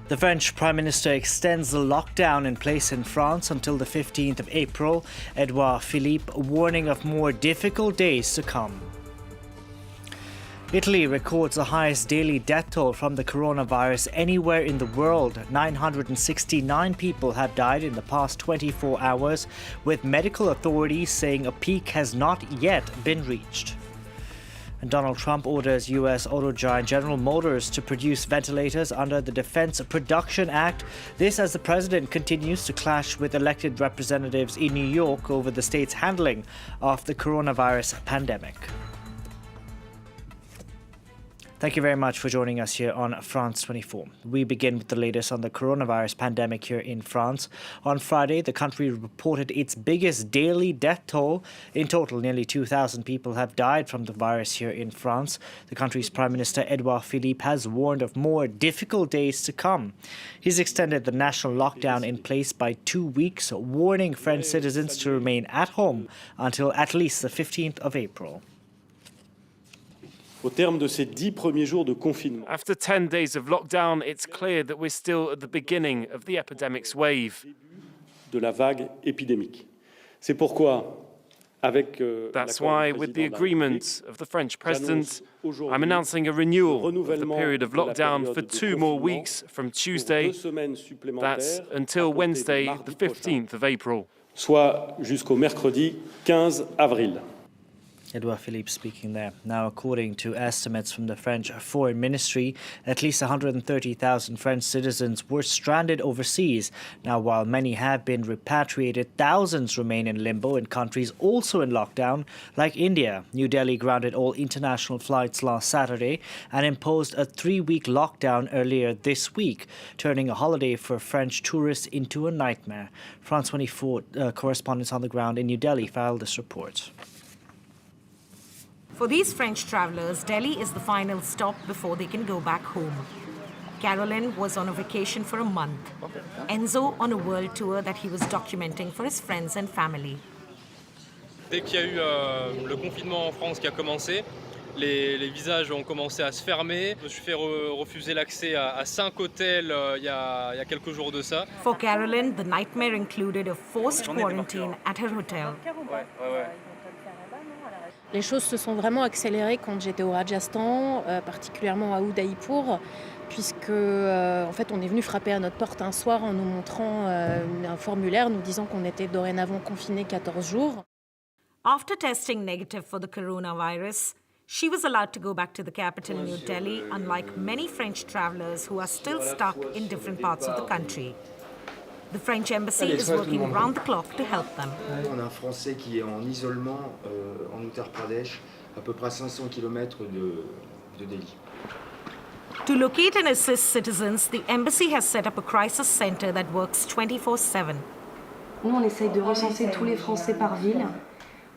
The French Prime Minister extends the lockdown in place in France until the 15th of April. Edouard Philippe warning of more difficult days to come. Italy records the highest daily death toll from the coronavirus anywhere in the world. 969 people have died in the past 24 hours, with medical authorities saying a peak has not yet been reached. And Donald Trump orders U.S. auto giant General Motors to produce ventilators under the Defense Production Act. This as the president continues to clash with elected representatives in New York over the state's handling of the coronavirus pandemic. Thank you very much for joining us here on France 24. We begin with the latest on the coronavirus pandemic here in France. On Friday, the country reported its biggest daily death toll. In total, nearly 2,000 people have died from the virus here in France. The country's Prime Minister Edouard Philippe has warned of more difficult days to come. He's extended the national lockdown in place by 2 weeks, warning French citizens to remain at home until at least the 15th of April. Au terme de ces 10 premiers jours de confinement. After 10 days of lockdown, it's clear that we're still at the beginning of the epidemic's wave. De la vague épidémique. C'est pourquoi, avec That's why, with the agreement of the French president, I'm announcing a renewal of the period of lockdown for 2 more weeks from Tuesday. That's until Wednesday, the 15th of April. Soit jusqu'au mercredi 15 avril. Edouard Philippe speaking there. Now, according to estimates from the French Foreign Ministry, at least 130,000 French citizens were stranded overseas. Now, while many have been repatriated, thousands remain in limbo in countries also in lockdown, like India. New Delhi grounded all international flights last Saturday and imposed a 3-week lockdown earlier this week, turning a holiday for French tourists into a nightmare. France 24 correspondents on the ground in New Delhi filed this report. For these French travelers, Delhi is the final stop before they can go back home. Caroline was on a vacation for a month. Enzo on a world tour that he was documenting for his friends and family. Dès qu'il y a eu le confinement en France qui a commencé, les visages ont commencé à se fermer. Je me suis fait refuser l'accès à 5 hôtels il y a quelques jours de ça. For Caroline, the nightmare included a forced quarantine at her hotel. Ouais. Les choses se sont vraiment accélérées quand j'étais au Rajasthan, particulièrement à Udaipur, puisque en fait, on est venu frapper à notre porte un soir en nous montrant un formulaire nous disant qu'on était dorénavant confinés 14 jours. After testing negative for the coronavirus, she was allowed to go back to the capital, New Delhi, unlike many French travelers who are still stuck in different parts of the country. The French embassy is working round the clock to help them. On a un Français qui est en isolement en Uttar Pradesh, à peu près 500 km de Delhi. To locate and assist citizens, the embassy has set up a crisis center that works 24/7. Nous, on essaye de recenser tous les Français par ville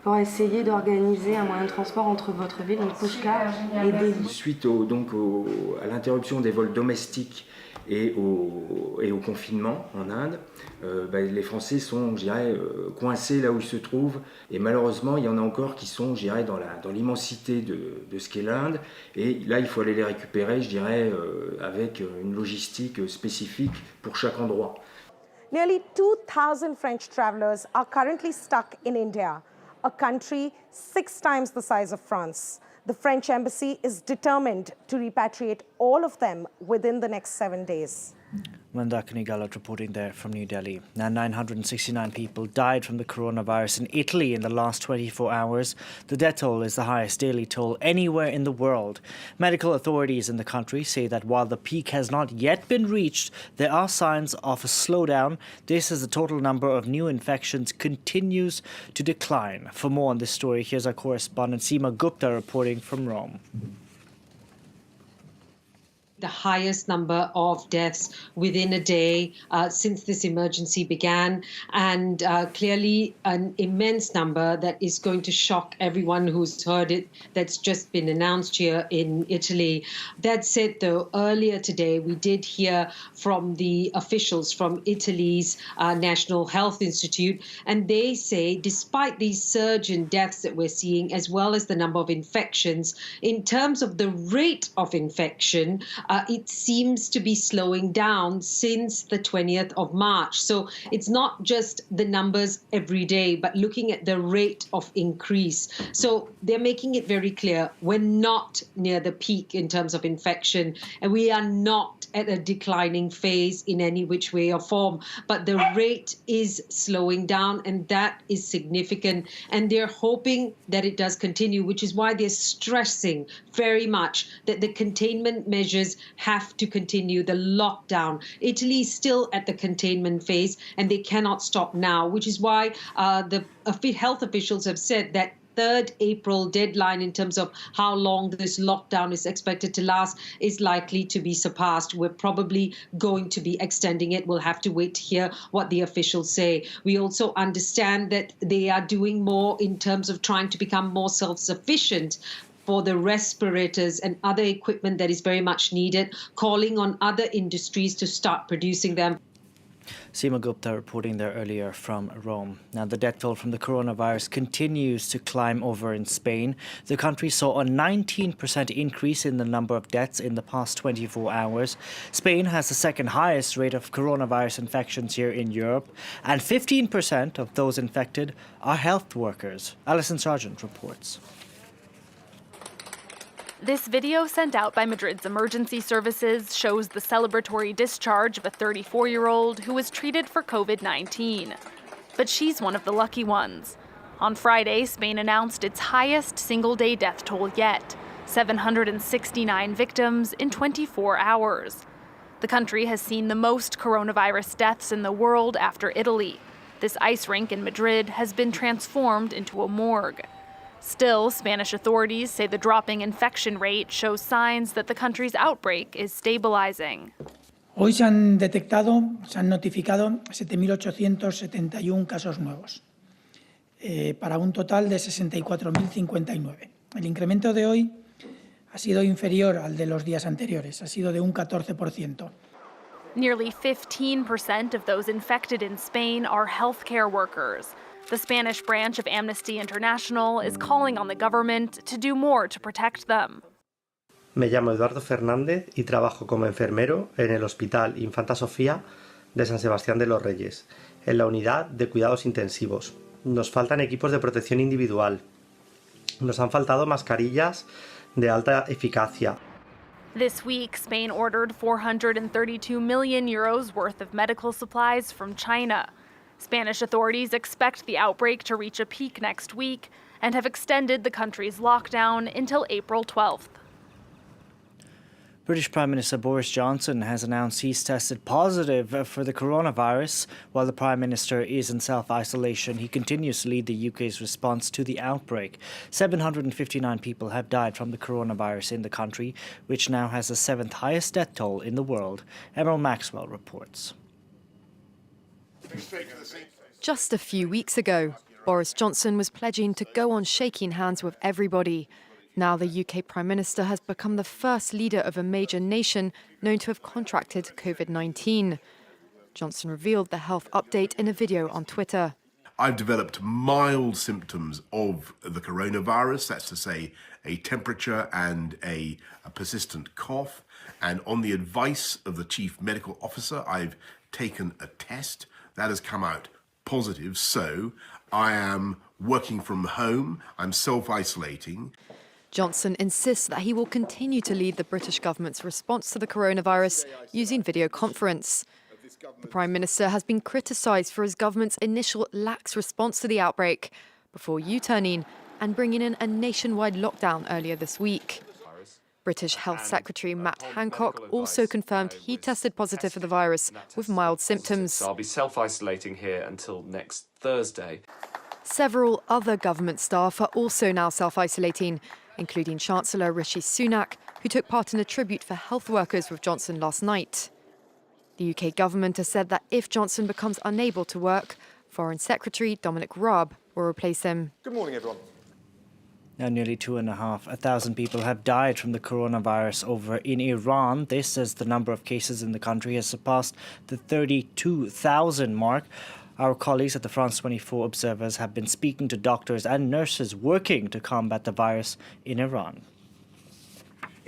pour essayer d'organiser un moyen de transport entre votre ville, donc Pushkar, et Delhi. Suite à l'interruption des vols domestiques et au confinement en Inde, les Français sont, je dirais, coincés là où ils se trouvent. Et malheureusement, il y en a encore qui sont, je dirais, dans l'immensité de ce qu'est l'Inde. Et là, il faut aller les récupérer, je dirais, avec une logistique spécifique pour chaque endroit. Nearly 2,000 French travelers are currently stuck in India, a country 6 times the size of France. The French embassy is determined to repatriate all of them within the next 7 days. Mandakini Galat reporting there from New Delhi. Now, 969 people died from the coronavirus in Italy in the last 24 hours. The death toll is the highest daily toll anywhere in the world. Medical authorities in the country say that while the peak has not yet been reached, there are signs of a slowdown. This as the total number of new infections continues to decline. For more on this story, here's our correspondent Seema Gupta reporting from Rome. The highest number of deaths within a day since this emergency began, and clearly an immense number that is going to shock everyone who's heard it, that's just been announced here in Italy. That said, though, earlier today we did hear from the officials from Italy's National Health Institute, and they say despite the surge in deaths that we're seeing, as well as the number of infections, in terms of the rate of infection, it seems to be slowing down since the 20th of March. So it's not just the numbers every day, but looking at the rate of increase. So they're making it very clear we're not near the peak in terms of infection, and we are not at a declining phase in any which way or form. But the rate is slowing down, and that is significant. And they're hoping that it does continue, which is why they're stressing very much that the containment measures have to continue, the lockdown. Italy is still at the containment phase, and they cannot stop now, which is why the health officials have said that 3rd April deadline in terms of how long this lockdown is expected to last is likely to be surpassed. We're probably going to be extending it. We'll have to wait to hear what the officials say. We also understand that they are doing more in terms of trying to become more self-sufficient for the respirators and other equipment that is very much needed, calling on other industries to start producing them. Seema Gupta reporting there earlier from Rome. Now, the death toll from the coronavirus continues to climb over in Spain. The country saw a 19% increase in the number of deaths in the past 24 hours. Spain has the second highest rate of coronavirus infections here in Europe, and 15% of those infected are health workers. Alison Sargent reports. This video sent out by Madrid's emergency services shows the celebratory discharge of a 34-year-old who was treated for COVID-19. But she's one of the lucky ones. On Friday, Spain announced its highest single-day death toll yet, 769 victims in 24 hours. The country has seen the most coronavirus deaths in the world after Italy. This ice rink in Madrid has been transformed into a morgue. Still, Spanish authorities say the dropping infection rate shows signs that the country's outbreak is stabilizing. Hoy se han notificado 7.871 casos nuevos, para un total de 64.059. El incremento de hoy ha sido inferior al de los días anteriores, ha sido de un 14%. Nearly 15% of those infected in Spain are healthcare workers. The Spanish branch of Amnesty International is calling on the government to do more to protect them. Me llamo Eduardo Fernández y trabajo como enfermero en el Hospital Infanta Sofía de San Sebastián de los Reyes, en la unidad de cuidados intensivos. Nos faltan equipos de protección individual. Nos han faltado mascarillas de alta eficacia. This week, Spain ordered 432 million euros worth of medical supplies from China. Spanish authorities expect the outbreak to reach a peak next week and have extended the country's lockdown until April 12th. British Prime Minister Boris Johnson has announced he's tested positive for the coronavirus. While the Prime Minister is in self-isolation, he continues to lead the UK's response to the outbreak. 759 people have died from the coronavirus in the country, which now has the 7th highest death toll in the world. Emerald Maxwell reports. Just a few weeks ago, Boris Johnson was pledging to go on shaking hands with everybody. Now the UK Prime Minister has become the first leader of a major nation known to have contracted COVID-19. Johnson revealed the health update in a video on Twitter. I've developed mild symptoms of the coronavirus, that's to say a temperature and a persistent cough. And on the advice of the Chief Medical Officer, I've taken a test. That has come out positive, so I am working from home, I'm self-isolating. Johnson insists that he will continue to lead the British government's response to the coronavirus using video conference. The Prime Minister has been criticised for his government's initial lax response to the outbreak, before U-turning and bringing in a nationwide lockdown earlier this week. British Health Secretary Matt Hancock also confirmed he tested positive for the virus with mild symptoms. So I'll be self-isolating here until next Thursday. Several other government staff are also now self-isolating, including Chancellor Rishi Sunak, who took part in a tribute for health workers with Johnson last night. The UK government has said that if Johnson becomes unable to work, Foreign Secretary Dominic Raab will replace him. Good morning, everyone. Now, nearly 2,500 people have died from the coronavirus over in Iran. This as the number of cases in the country has surpassed the 32,000 mark. Our colleagues at the France 24 Observers have been speaking to doctors and nurses working to combat the virus in Iran.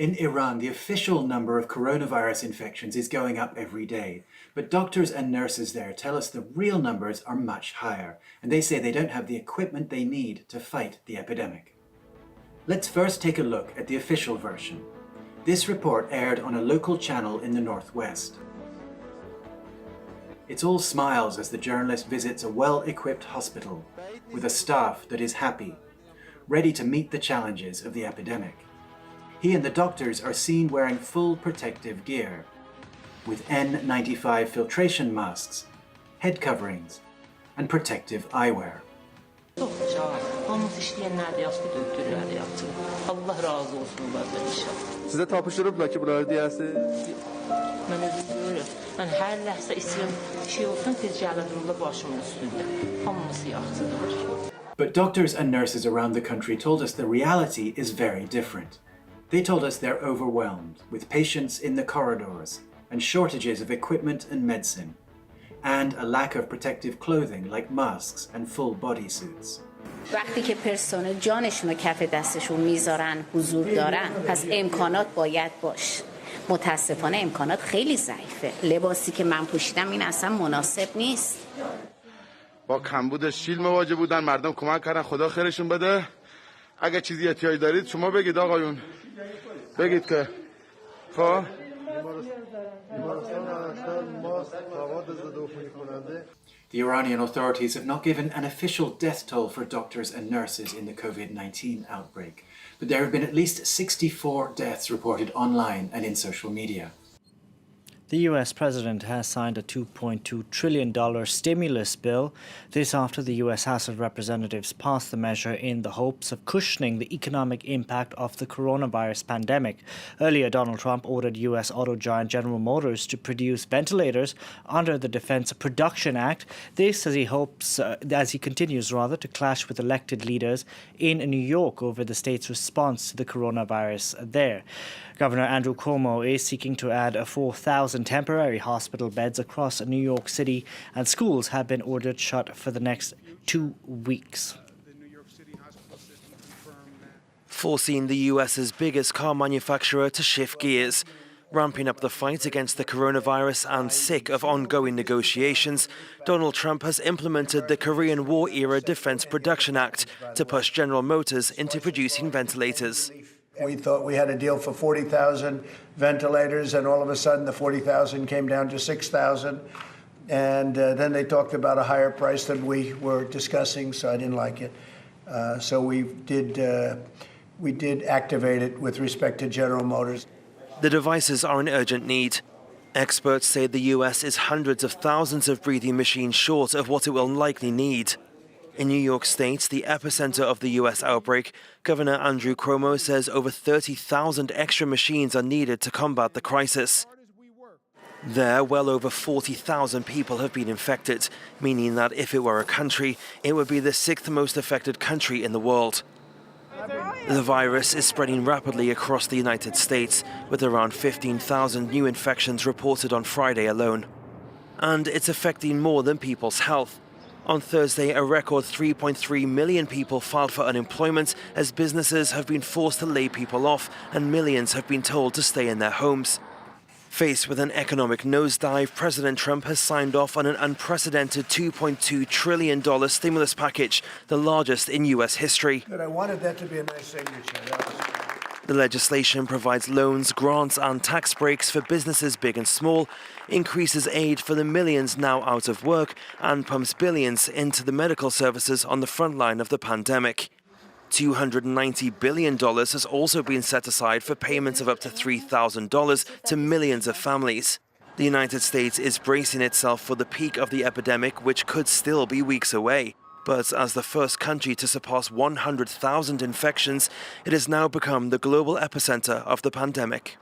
In Iran, the official number of coronavirus infections is going up every day. But doctors and nurses there tell us the real numbers are much higher, and they say they don't have the equipment they need to fight the epidemic. Let's first take a look at the official version. This report aired on a local channel in the northwest. It's all smiles as the journalist visits a well-equipped hospital with a staff that is happy, ready to meet the challenges of the epidemic. He and the doctors are seen wearing full protective gear, with N95 filtration masks, head coverings, and protective eyewear. But doctors and nurses around the country told us the reality is very different. They told us they're overwhelmed with patients in the corridors and shortages of equipment and medicine, and a lack of protective clothing like masks and full bodysuits. وقتی که پرسنل جانشون رو کف دستشون میذارن حضور دارن پس امکانات باید باشه. متاسفانه امکانات خیلی ضعیفه. لباسی که من پوشیدم این اصلا مناسب نیست. با کمبود شیل مواجه بودن، مردم کمک کردن، خدا خیرشون بده. اگه چیزی احتیاج دارید شما بگید آقایون. بگید که خب The Iranian authorities have not given an official death toll for doctors and nurses in the COVID-19 outbreak, but there have been at least 64 deaths reported online and in social media. The US president has signed a $2.2 trillion stimulus bill. This after the US House of Representatives passed the measure in the hopes of cushioning the economic impact of the coronavirus pandemic. Earlier, Donald Trump ordered US auto giant General Motors to produce ventilators under the Defense Production Act. This as he continues to clash with elected leaders in New York over the state's response to the coronavirus there. Governor Andrew Cuomo is seeking to add 4,000 temporary hospital beds across New York City, and schools have been ordered shut for the next 2 weeks. Forcing the US's biggest car manufacturer to shift gears. Ramping up the fight against the coronavirus and sick of ongoing negotiations, Donald Trump has implemented the Korean War-era Defense Production Act to push General Motors into producing ventilators. We thought we had a deal for 40,000 ventilators, and all of a sudden the 40,000 came down to 6,000. And then they talked about a higher price than we were discussing, so I didn't like it. So we did activate it with respect to General Motors. The devices are in urgent need. Experts say the US is hundreds of thousands of breathing machines short of what it will likely need. In New York State, the epicenter of the US outbreak, Governor Andrew Cuomo says over 30,000 extra machines are needed to combat the crisis. There, well over 40,000 people have been infected, meaning that if it were a country, it would be the 6th most affected country in the world. The virus is spreading rapidly across the United States, with around 15,000 new infections reported on Friday alone. And it's affecting more than people's health. On Thursday, a record 3.3 million people filed for unemployment as businesses have been forced to lay people off and millions have been told to stay in their homes. Faced with an economic nosedive, President Trump has signed off on an unprecedented $2.2 trillion stimulus package, the largest in U.S. history. But I wanted that to be a nice signature. The legislation provides loans, grants and tax breaks for businesses big and small, increases aid for the millions now out of work, and pumps billions into the medical services on the front line of the pandemic. $290 billion has also been set aside for payments of up to $3,000 to millions of families. The United States is bracing itself for the peak of the epidemic, which could still be weeks away. But as the first country to surpass 100,000 infections, it has now become the global epicenter of the pandemic.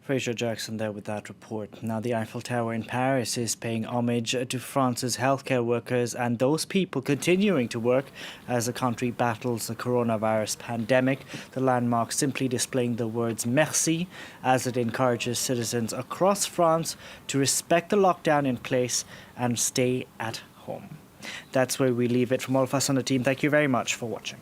Fraser Jackson there with that report. Now, the Eiffel Tower in Paris is paying homage to France's healthcare workers and those people continuing to work as the country battles the coronavirus pandemic. The landmark simply displaying the words merci as it encourages citizens across France to respect the lockdown in place and stay at home. That's where we leave it. From all of us on the team, thank you very much for watching.